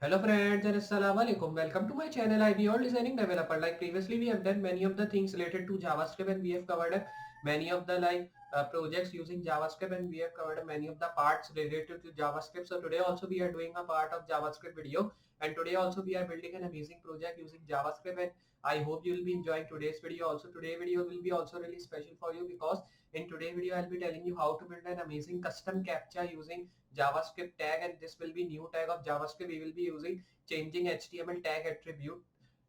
Hello friends and assalamu alaikum. Welcome to my channel Iballdesigningdeveloper. Like previously we have done many of the things related to JavaScript and we have covered many of the projects using JavaScript and we have covered many of the parts related to JavaScript. So today also we are doing a part of JavaScript video and today also we are building an amazing project using JavaScript and I hope you will be enjoying today's video also. Today video will be also really special for you because in today's video I'll be telling you how to build an amazing custom captcha using JavaScript tag, and this will be new tag of JavaScript. We will be using changing HTML tag attribute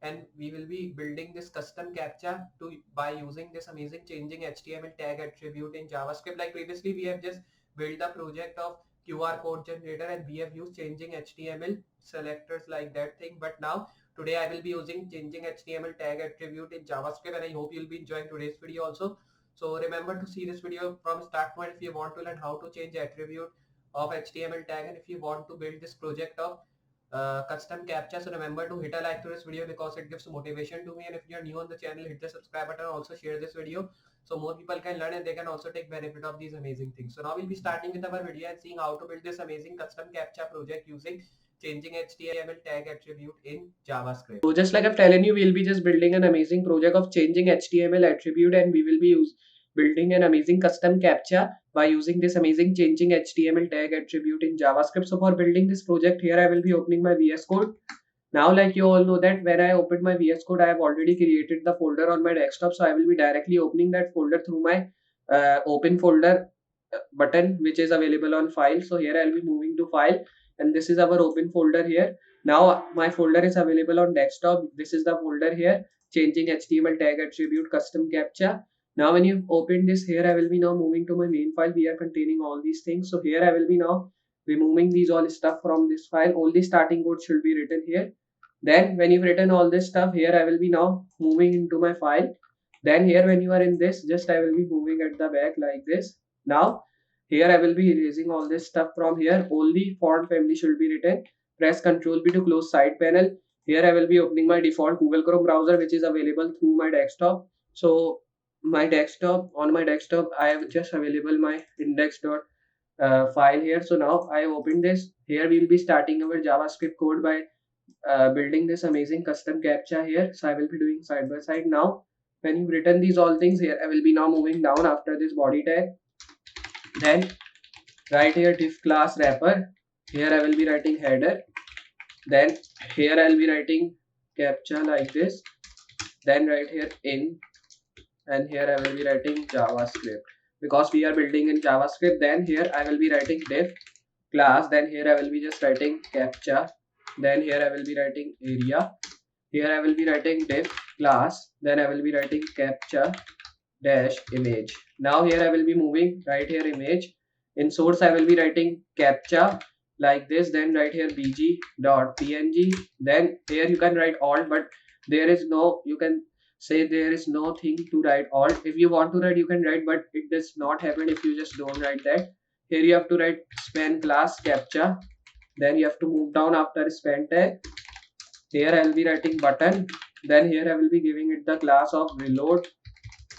and we will be building this custom captcha by using this amazing changing HTML tag attribute in JavaScript. Like previously we have just built the project of QR code generator and we have used changing HTML selectors like that thing, but now today I will be using changing HTML tag attribute in JavaScript and I hope you'll be enjoying today's video also. So remember to see this video from start point if you want to learn how to change attribute of HTML tag, and if you want to build this project of custom captcha, so remember to hit a like to this video because it gives motivation to me, and if you are new on the channel, hit the subscribe button, also share this video so more people can learn and they can also take benefit of these amazing things. So now we'll be starting with our video and seeing how to build this amazing custom captcha project using changing HTML tag attribute in JavaScript. So just like I've telling you, we'll be just building an amazing project of changing HTML attribute and we will be building an amazing custom captcha by using this amazing changing HTML tag attribute in JavaScript. So for building this project here, I will be opening my VS Code. Now, like you all know that when I opened my VS Code, I have already created the folder on my desktop. So I will be directly opening that folder through my open folder button, which is available on file. So here I'll be moving to file and this is our open folder here. Now my folder is available on desktop. This is the folder here, changing HTML tag attribute custom captcha. Now when you open this here, I will be now moving to my main file. We are containing all these things. So here I will be now removing these all stuff from this file. Only starting code should be written here. Then when you've written all this stuff here, I will be now moving into my file. Then here when you are in this, just I will be moving at the back like this. Now here I will be erasing all this stuff from here. Only font family should be written. Press Ctrl B to close side panel. Here I will be opening my default Google Chrome browser which is available through my desktop. So on my desktop I have just available my index.js file here. So now I open this. Here we will be starting our JavaScript code by building this amazing custom captcha here. So I will be doing side by side. Now when you've written these all things here, I will be now moving down after this body tag. Then right here div class wrapper. Here I will be writing header. Then here I will be writing captcha like this. Then right here in, and here I will be writing JavaScript because we are building in JavaScript. Then here I will be writing div class. Then here I will be just writing captcha. Then here I will be writing area. Here I will be writing div class. Then I will be writing captcha dash image. Now here I will be moving right here image. In source I will be writing captcha like this. Then right here bg.png. Then here you can write alt, but there is no, you can say there is no thing to write alt. If you want to write you can write, but it does not happen if you just don't write that. Here you have to write span class captcha. Then you have to move down after span tag. Here I will be writing button. Then here I will be giving it the class of reload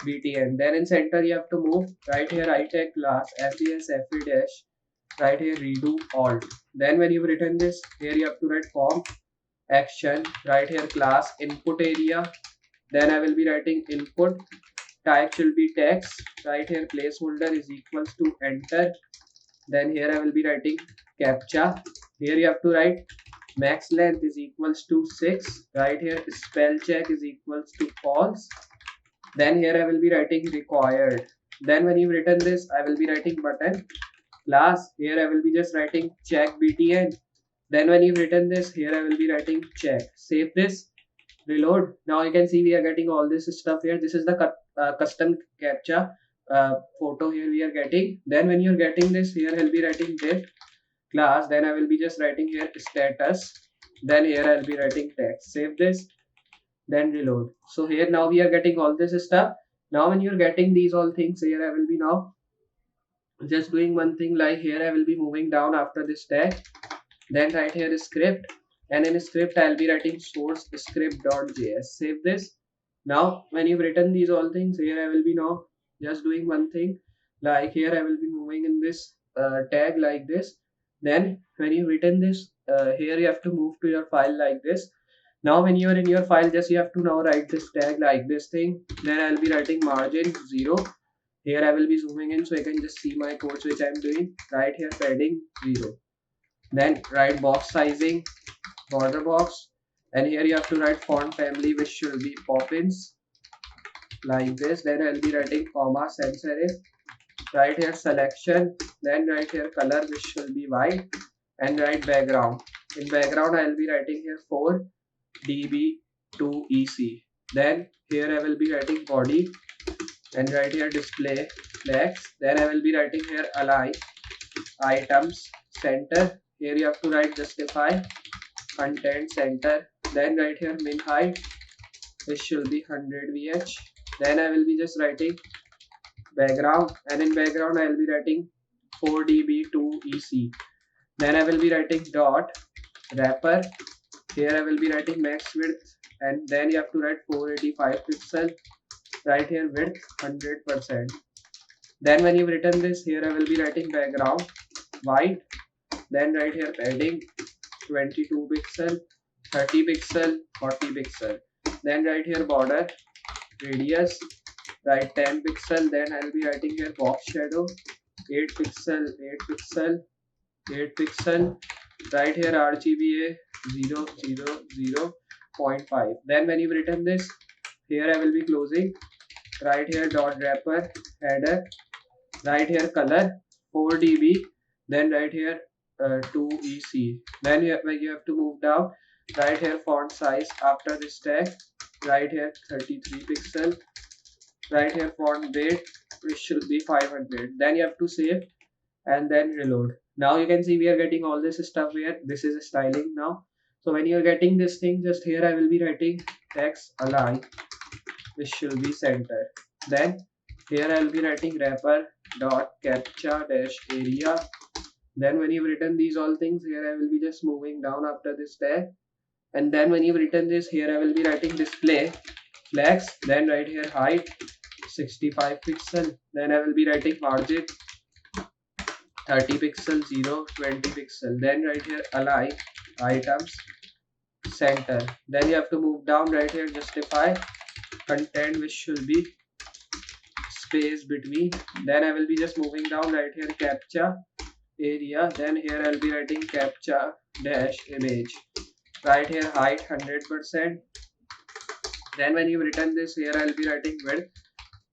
btn. Then in center you have to move right here I tag class fdsfa dash right here redo alt. Then when you've written this, here you have to write form action right here class input area. Then I will be writing input type should be text. Right here placeholder is equals to enter. Then here I will be writing captcha. Here you have to write max length is equals to 6. Right here spell check is equals to false. Then here I will be writing required. Then when you've written this, I will be writing button class. Here I will be just writing check btn. Then when you've written this, here I will be writing check. Save this, reload. Now you can see we are getting all this stuff here. This is the custom captcha photo here we are getting. Then when you're getting this, here I'll be writing div class. Then I will be just writing here status. Then here I'll be writing text. Save this, then reload. So here now we are getting all this stuff. Now when you're getting these all things, here I will be now just doing one thing, like here I will be moving down after this tag. Then right here is script, and in script I'll be writing source script.js. Save this. Now when you've written these all things, here I will be now just doing one thing, like here I will be moving in this tag like this. Then when you written this, here you have to move to your file like this. Now when you are in your file, just you have to now write this tag like this thing. Then I'll be writing margin 0. Here I will be zooming in so I can just see my codes which I am doing. Right here padding 0. Then write box sizing, border box, and here you have to write font family which should be Poppins like this. Then I'll be writing comma sans serif. Right here selection, then right here color which should be white, and write background. In background I will be writing here 4 db2ec. Then here I will be writing body and right here display flex. Then I will be writing here align items center. Here you have to write justify content center. Then right here min height which should be 100 vh. Then I will be just writing background, and in background I will be writing 4 db2ec. Then I will be writing dot wrapper. Here I will be writing max width, and then you have to write 485 pixel. Right here width 100%. Then when you've written this, here I will be writing background white. Then right here padding 22 pixel, 30 pixel, 40 pixel. Then right here border radius, right 10 pixel. Then I'll be writing here box shadow 8 pixel, 8 pixel, 8 pixel. Right here RGBA 0.5. Then when you've written this, here I will be closing. Right here dot wrapper header. Right here color 4 db. Then right here 2ec. Then you have to move down. Right here font size after this tag. Right here 33 pixel. Right here font weight which should be 500. Then you have to save and then reload. Now you can see we are getting all this stuff here. This is styling now. So when you are getting this thing, just here I will be writing text align which should be center. Then here I will be writing wrapper dot captcha dash area. Then when you've written these all things, here I will be just moving down after this tag. And then when you've written this, here I will be writing display flex. Then right here height 65 pixel. Then I will be writing margin 30 pixel 0 20 pixel. Then right here align items center. Then you have to move down. Right here justify content which should be space between. Then I will be just moving down. Right here captcha area. Then here I'll be writing captcha dash image. Right here height 100%. Then when you've written this, here I'll be writing width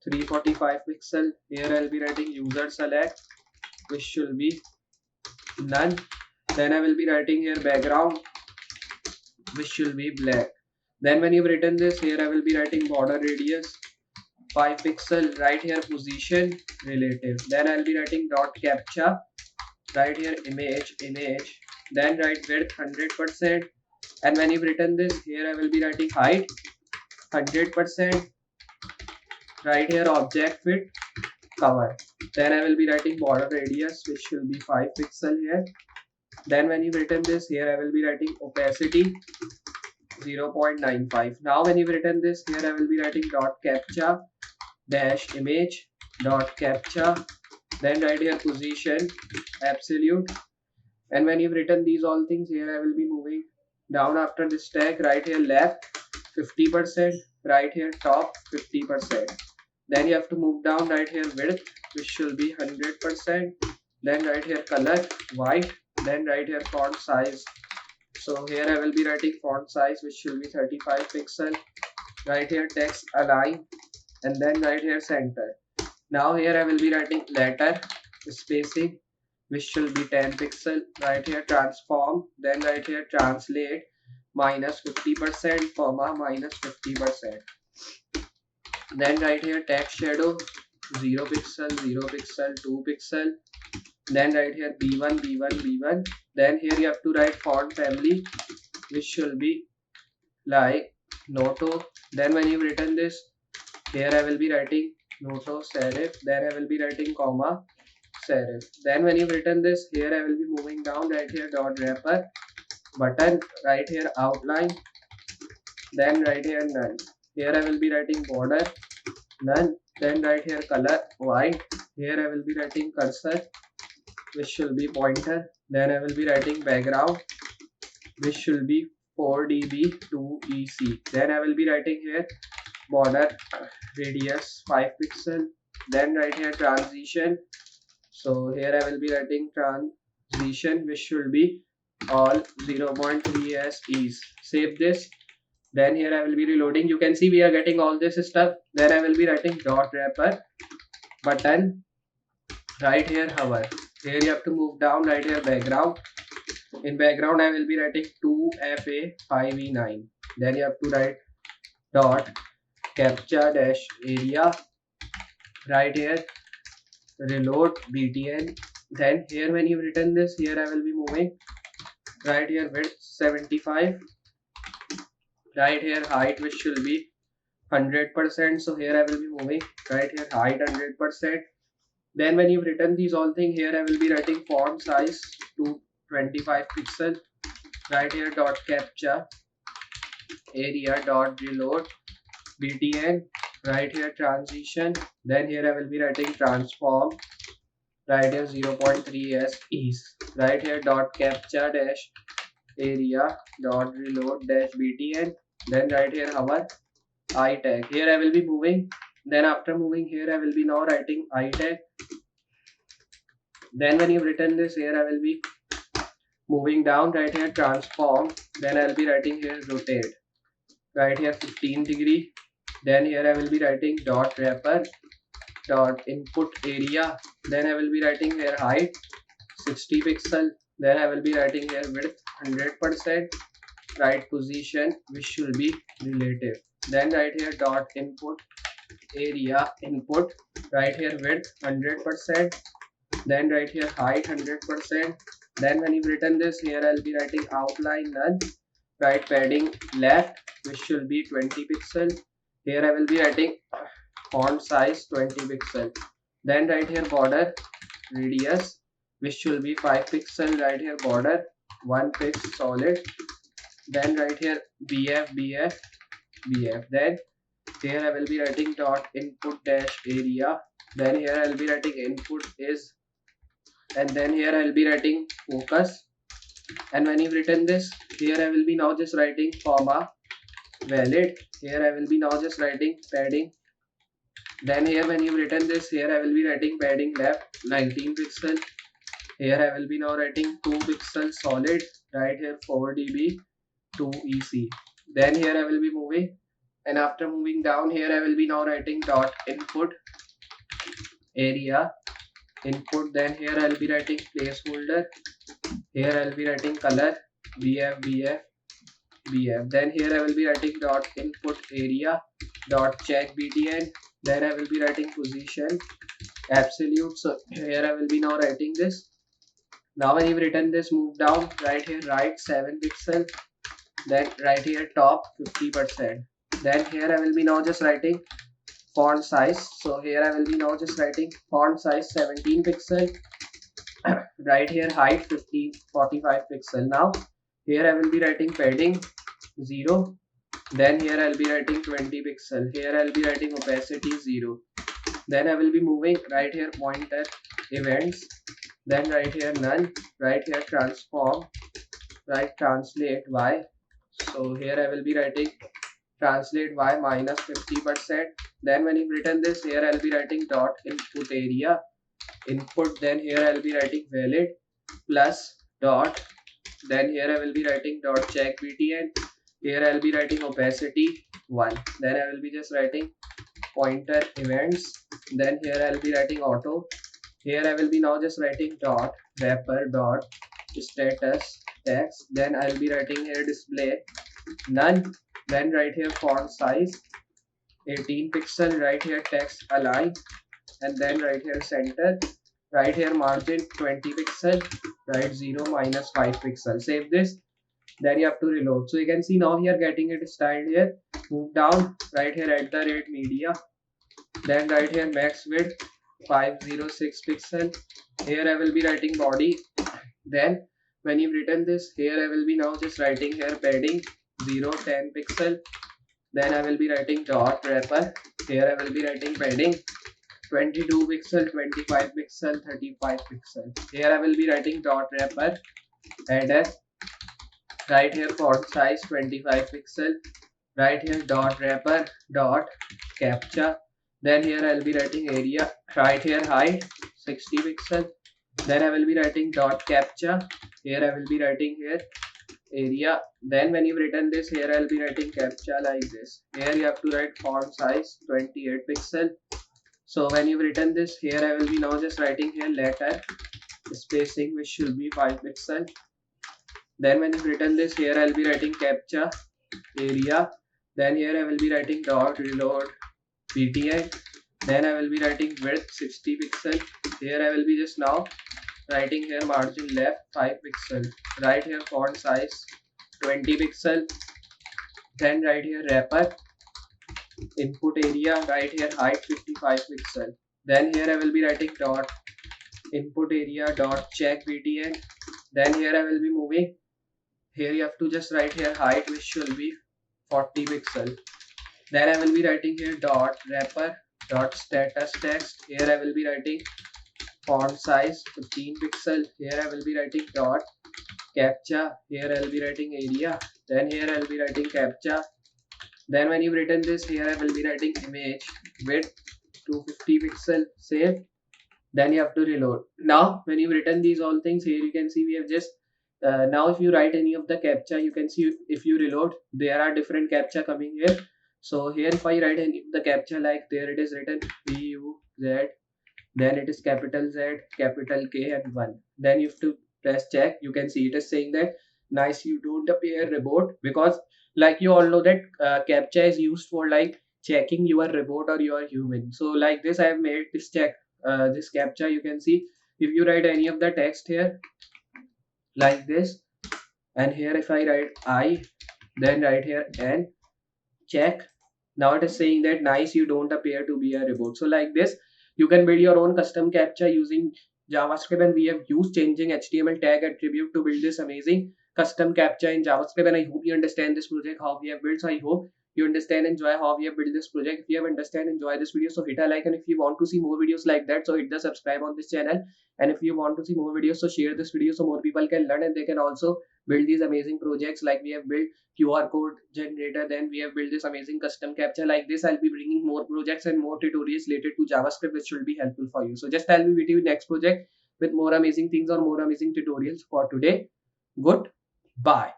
345 pixel. Here I'll be writing user select which should be none. Then I will be writing here background which should be black. Then when you've written this, here I will be writing border radius 5 pixel. Right here position relative. Then I'll be writing dot captcha. Right here image. Then write width 100%. And when you've written this, here I will be writing height 100%. Right here object fit cover. Then I will be writing border radius which should be 5 pixel here. Then when you've written this, here I will be writing opacity 0.95. Now when you've written this, here I will be writing dot captcha dash image dot captcha. Then right here position absolute. And when you've written these all things, here I will be moving down after this tag. Right here left 50%. Right here top 50%. Then you have to move down. Right here width which should be 100%. Then right here color white. Then right here font size. So here I will be writing font size which should be 35 pixel. Right here text align, and then right here center. Now here I will be writing letter spacing which should be 10 pixel. Right here transform. Then right here translate minus 50% comma minus 50%. Then right here text shadow 0 pixel 0 pixel 2 pixel. Then right here b1. Then here you have to write font family which should be like Noto. Then when you've written this, here I will be writing Noto serif. Then I will be writing comma serif. Then when you've written this, here I will be moving down. Right here dot wrapper button. Right here outline. Then right here none. Here I will be writing border none. Then right here color white. Here I will be writing cursor which should be pointer. Then I will be writing background, which should be 4db to EC. Then I will be writing here border radius 5 pixel. Then right here transition. So here I will be writing transition, which should be all 0.3 as is. Save this. Then here I will be reloading. You can see we are getting all this stuff. Then I will be writing dot wrapper button. Right here hover. Here you have to move down. Right here background. In background I will be writing 2FA5E9. Then you have to write dot captcha dash area. Right here reload btn. Then here when you written this, here I will be moving. Right here width 75. Right here height, which should be 100%. So here I will be moving. Right here height 100%. Then when you've written these all things, here I will be writing font size to 25 pixel. Right here dot captcha area dot reload btn. Right here transition. Then here I will be writing transform. Right here 0.3 as is. Right here dot captcha dash area dot reload dash btn. Then right here hover I tag. Here I will be moving. Then after moving here I will be now writing I tag. Then when you've written this, here I will be moving down. Right here transform. Then I will be writing here rotate. Right here 15 degree. Then here I will be writing dot wrapper dot input area. Then I will be writing here height 60 pixel. Then I will be writing here width 100%. Right position, which should be relative. Then right here dot input area input. Right here width 100%. Then right here height 100%. Then when you've written this, here I'll be writing outline none. Right padding left, which should be 20 pixel. Here I will be writing font size 20 pixel. Then right here border radius, which should be 5 pixel. Right here border 1 pix solid. Then right here bf. Then here I will be writing dot input dash area. Then here I will be writing input is, and then here I will be writing focus. And when you've written this, here I will be now just writing comma valid. Here I will be now just writing padding. Then here when you've written this, here I will be writing padding left 19 pixel. Here I will be now writing 2 pixel solid. Right here 4db to EC. Then here I will be moving, and after moving down here I will be now writing dot input area input. Then here I will be writing placeholder. Here I will be writing color bf. Then here I will be writing dot input area dot check btn. Then I will be writing position absolute. So here I will be now writing this. Now when you've written this, move down. Right here right 7 pixel. Then right here top 50%. Then here I will be now just writing font size. So here I will be now just writing font size 17 pixel. Right here height 45 pixel. Now here I will be writing padding 0. Then here I will be writing 20 pixel. Here I will be writing opacity 0. Then I will be moving. Right here pointer events. Then right here none. Right here transform. Right translate y. So here I will be writing translate y minus 50%. Then when you've written this, here I will be writing dot input area input. Then here I will be writing valid plus dot. Then here I will be writing dot check btn. Here I will be writing opacity 1. Then I will be just writing pointer events. Then here I will be writing auto. Here I will be now just writing dot wrapper dot status text. Then I will be writing here display none. Then right here font size 18 pixel. Right here text align, and then right here center. Right here margin 20 pixel. Right 0 minus 5 pixel. Save this. Then you have to reload. So you can see now we are getting it styled here. Move down. Right here at the rate media. Then right here max width 506 pixel. Here I will be writing body. Then when you've written this, here I will be now just writing here padding 10 pixel. Then I will be writing dot wrapper. Here I will be writing padding 22 pixel, 25 pixel, 35 pixel. Here I will be writing dot wrapper header. Right here font size 25 pixel. Right here dot wrapper dot captcha. Then here I will be writing area. Right here height 60 pixel. Then I will be writing dot captcha. Here I will be writing here area. Then when you've written this, here I'll be writing captcha like this. Here you have to write font size 28 pixel. So when you've written this, here I will be now just writing here letter spacing, which should be 5 pixel. Then when you've written this, here I'll be writing captcha area. Then here I will be writing dot reload pti. Then I will be writing width 60 pixel. Here I will be just now writing here margin left 5 pixel. Right here font size 20 pixel. Then right here wrapper input area. Right here height 55 pixel. Then here I will be writing dot input area dot check btn. Then here I will be moving. Here you have to just write here height, which should be 40 pixel. Then I will be writing here dot wrapper dot status text. Here I will be writing font size 15 pixel. Here I will be writing dot captcha. Here I will be writing area. Then here I will be writing captcha. Then when you've written this, here I will be writing image width 250 pixel. Save. Then you have to reload. Now when you've written these all things, here you can see we have just now if you write any of the captcha, you can see if you reload, there are different captcha coming here. So here if I write any of the captcha, like there it is written PUZ, then it is capital Z, capital K and 1. Then you have to press check. You can see it is saying that nice you don't appear robot, because like you all know that captcha is used for like checking you are robot or you are human. So like this I have made this check, this captcha. You can see if you write any of the text here like this, and here if I write I, then right here and check, now it is saying that nice you don't appear to be a robot. So like this you can build your own custom captcha using JavaScript, and we have used changing HTML tag attribute to build this amazing custom captcha in JavaScript. And I hope you understand this project how we have built. So I hope you understand and enjoy how we have built this project. If you have understand enjoy this video, so hit a like, and if you want to see more videos like that, so hit the subscribe on this channel. And if you want to see more videos, so share this video so more people can learn and they can also build these amazing projects. Like we have built QR code generator, then we have built this amazing custom captcha. Like this I'll be bringing more projects and more tutorials related to JavaScript, which should be helpful for you. So just I'll be with you next project with more amazing things or more amazing tutorials. For today, goodbye.